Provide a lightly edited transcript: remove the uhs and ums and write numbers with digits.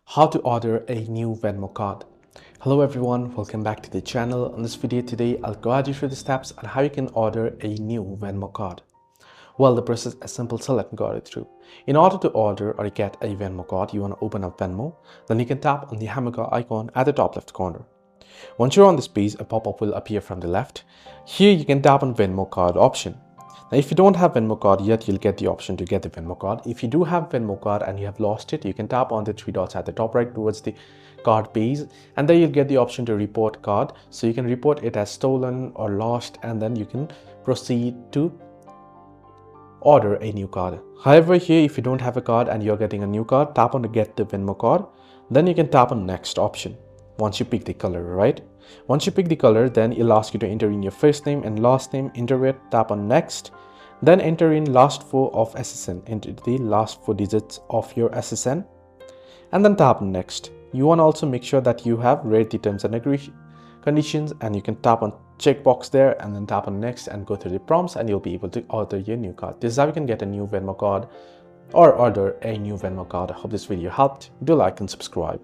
How to order a new Venmo card. Hello everyone, welcome back to the channel. In this video today, I'll guide you through the steps on how you can order a new Venmo card. Well, the process is simple, so let me guide it through. In order to order or get a Venmo card, you want to open up Venmo. Then you can tap on the hamburger icon at the top left corner. Once you're on this page, a pop-up will appear from the left. Here you can tap on Venmo card option. Now, if you don't have Venmo card yet, you'll get the option to get the Venmo card. If you do have Venmo card and you have lost it, you can tap on the three dots at the top right towards the card page, and then you'll get the option to report card. So you can report it as stolen or lost, and then you can proceed to order a new card. However, here if you don't have a card and you're getting a new card, tap on the get the Venmo card. Then you can tap on next option. Once you pick the color, right? Once you pick the color, then it'll ask you to enter in your first name and last name, enter it, tap on next, then enter in last four of SSN, enter the last four digits of your SSN, and then tap on next. You want to also make sure that you have read the terms and conditions, and you can tap on checkbox there and then tap on next and go through the prompts, and you'll be able to order your new card. This is how you can get a new Venmo card or order a new Venmo card. I hope this video helped. Do like and subscribe.